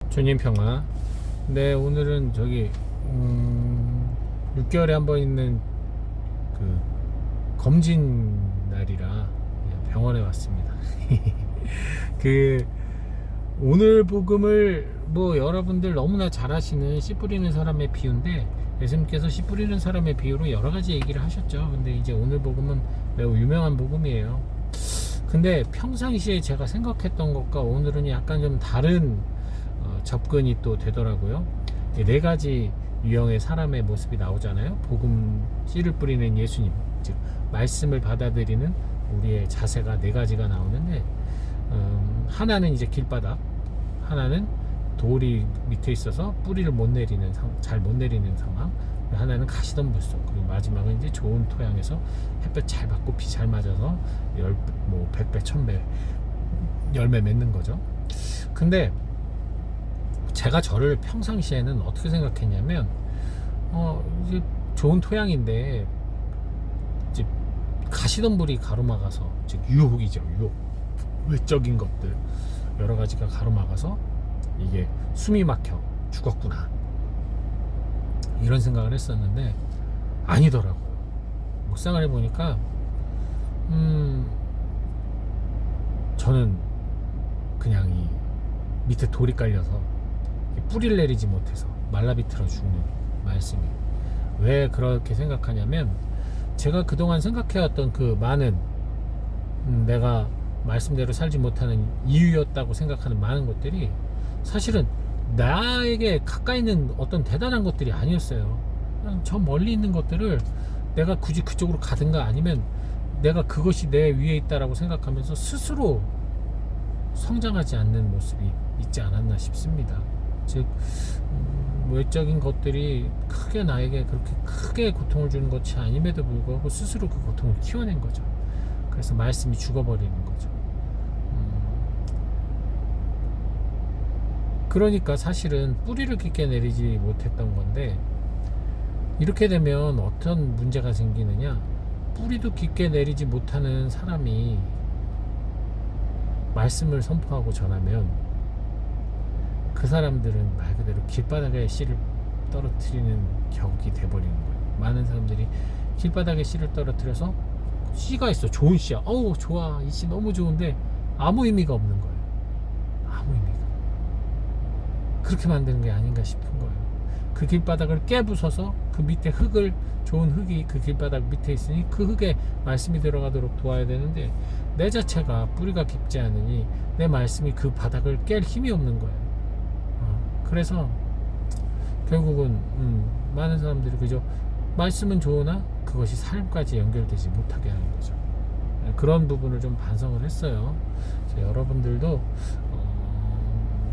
주님 평화. 네, 오늘은 저기 6개월에 한 번 있는 그 검진 날이라 병원에 왔습니다. 그 오늘 복음을 뭐 여러분들 너무나 잘 아시는 씨 뿌리는 사람의 비유인데, 예수님께서 씨 뿌리는 사람의 비유로 여러 가지 얘기를 하셨죠. 근데 이제 오늘 복음은 매우 유명한 복음이에요. 근데 평상시에 제가 생각했던 것과 오늘은 약간 좀 다른 접근이 또 되더라고요. 네 가지 유형의 사람의 모습이 나오잖아요. 복음 씨를 뿌리는 예수님, 즉 말씀을 받아들이는 우리의 자세가 네 가지가 나오는데, 하나는 이제 길바닥, 하나는 돌이 밑에 있어서 뿌리를 못 내리는 잘 못 내리는 상황, 하나는 가시덤 불속, 그리고 마지막은 이제 좋은 토양에서 햇볕 잘 받고 비 잘 맞아서 100배 1000배 열매 맺는 거죠. 근데 제가 저를 평상시에는 어떻게 생각했냐면, 이제 좋은 토양인데 이제 가시덤불이 가로막아서, 즉 유혹이죠. 유혹, 외적인 것들 여러 가지가 가로막아서 이게 숨이 막혀 죽었구나, 이런 생각을 했었는데 아니더라고요. 묵상을 해보니까 저는 그냥 이 밑에 돌이 깔려서 뿌리를 내리지 못해서 말라비틀어 죽는 말씀이, 왜 그렇게 생각하냐면, 제가 그동안 생각해왔던 그 많은 내가 말씀대로 살지 못하는 이유였다고 생각하는 많은 것들이 사실은 나에게 가까이 있는 어떤 대단한 것들이 아니었어요. 그냥 저 멀리 있는 것들을 내가 굳이 그쪽으로 가든가, 아니면 내가 그것이 내 위에 있다라고 생각하면서 스스로 성장하지 않는 모습이 있지 않았나 싶습니다. 즉 외적인 것들이 크게 나에게 그렇게 크게 고통을 주는 것이 아님에도 불구하고 스스로 그 고통을 키워낸 거죠. 그래서 말씀이 죽어버리는 거죠. 그러니까 사실은 뿌리를 깊게 내리지 못했던 건데, 이렇게 되면 어떤 문제가 생기느냐, 뿌리도 깊게 내리지 못하는 사람이 말씀을 선포하고 전하면 그 사람들은 말 그대로 길바닥에 씨를 떨어뜨리는 격이 돼버리는 거예요. 많은 사람들이 길바닥에 씨를 떨어뜨려서 씨가 있어, 좋은 씨야, 어우 좋아, 이 씨 너무 좋은데 아무 의미가 없는 거예요. 아무 의미가. 그렇게 만드는 게 아닌가 싶은 거예요. 그 길바닥을 깨부숴서 그 밑에 흙을, 좋은 흙이 그 길바닥 밑에 있으니 그 흙에 말씀이 들어가도록 도와야 되는데, 내 자체가 뿌리가 깊지 않으니 내 말씀이 그 바닥을 깰 힘이 없는 거예요. 그래서 결국은 많은 사람들이 그저 말씀은 좋으나 그것이 삶까지 연결되지 못하게 하는 거죠. 그런 부분을 좀 반성을 했어요. 여러분들도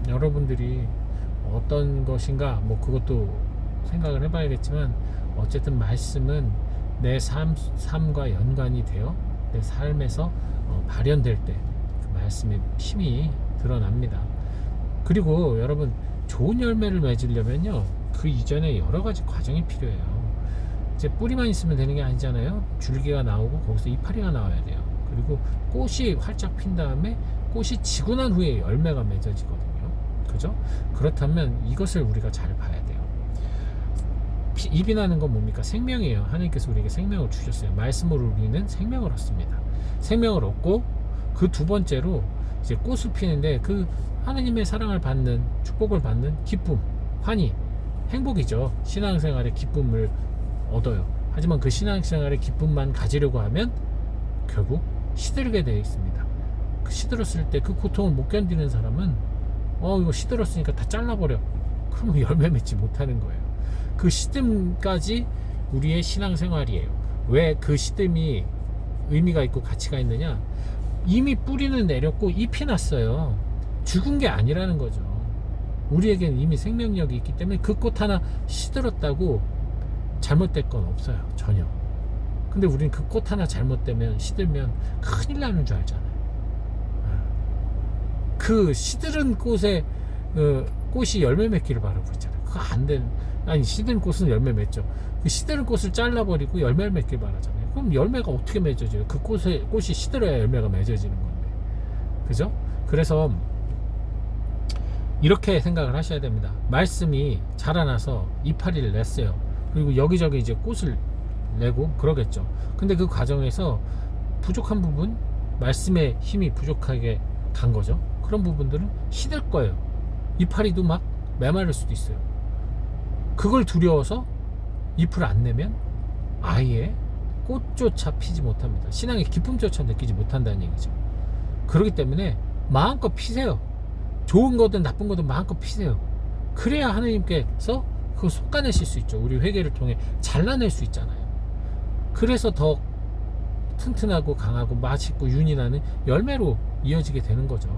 여러분들이 어떤 것인가, 뭐 그것도 생각을 해봐야겠지만, 어쨌든 말씀은 내 삶과 연관이 되어 내 삶에서 발현될 때 그 말씀의 힘이 드러납니다. 그리고 여러분, 좋은 열매를 맺으려면요, 그 이전에 여러 가지 과정이 필요해요. 이제 뿌리만 있으면 되는 게 아니잖아요. 줄기가 나오고 거기서 이파리가 나와야 돼요. 그리고 꽃이 활짝 핀 다음에 꽃이 지고 난 후에 열매가 맺어지거든요. 그죠? 그렇다면 이것을 우리가 잘 봐야 돼요. 잎이 나는 건 뭡니까? 생명이에요. 하나님께서 우리에게 생명을 주셨어요. 말씀으로 우리는 생명을 얻습니다. 생명을 얻고 그 두 번째로 이제 꽃을 피는데, 그 하나님의 사랑을 받는, 축복을 받는 기쁨, 환희, 행복이죠. 신앙생활의 기쁨을 얻어요. 하지만 그 신앙생활의 기쁨만 가지려고 하면 결국 시들게 되어 있습니다. 그 시들었을 때 그 고통을 못 견디는 사람은 이거 시들었으니까 다 잘라버려, 그러면 열매 맺지 못하는 거예요. 그 시듬까지 우리의 신앙생활이에요. 왜 그 시듬이 의미가 있고 가치가 있느냐, 이미 뿌리는 내렸고 잎이 났어요. 죽은 게 아니라는 거죠. 우리에게는 이미 생명력이 있기 때문에 그 꽃 하나 시들었다고 잘못될 건 없어요, 전혀. 근데 우리는 그 꽃 하나 잘못되면, 시들면 큰일 나는 줄 알잖아요. 그 시들은 꽃에 꽃이 열매 맺기를 바라고 있잖아요. 그거 안 되는, 아니 시든 꽃은 열매 맺죠. 그 시들은 꽃을 잘라버리고 열매를 맺길 바라잖아요. 그럼 열매가 어떻게 맺어져요? 그 꽃이 시들어야 열매가 맺어지는 건데, 그죠? 그래서 이렇게 생각을 하셔야 됩니다. 말씀이 자라나서 이파리를 냈어요. 그리고 여기저기 이제 꽃을 내고 그러겠죠. 근데 그 과정에서 부족한 부분, 말씀의 힘이 부족하게 간 거죠. 그런 부분들은 시들 거예요. 이파리도 막 메마를 수도 있어요. 그걸 두려워서 잎을 안 내면 아예 꽃조차 피지 못합니다. 신앙의 기쁨조차 느끼지 못한다는 얘기죠. 그렇기 때문에 마음껏 피세요. 좋은 거든 나쁜 거든 마음껏 피세요. 그래야 하느님께서 그걸 솎아내실 수 있죠. 우리 회개를 통해 잘라낼 수 있잖아요. 그래서 더 튼튼하고 강하고 맛있고 윤이 나는 열매로 이어지게 되는 거죠.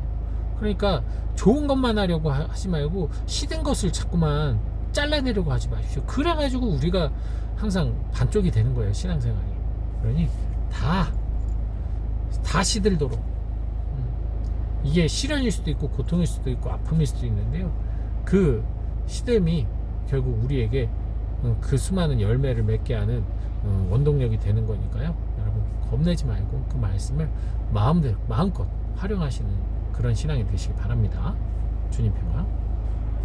그러니까 좋은 것만 하려고 하지 말고 시든 것을 자꾸만 잘라내려고 하지 마십시오. 그래가지고 우리가 항상 반쪽이 되는 거예요, 신앙생활이. 그러니 다 시들도록. 이게 시련일 수도 있고 고통일 수도 있고 아픔일 수도 있는데요, 그 시듦이 결국 우리에게 그 수많은 열매를 맺게 하는 원동력이 되는 거니까요. 여러분 겁내지 말고 그 말씀을 마음껏 활용하시는 그런 신앙이 되시기 바랍니다. 주님 평화.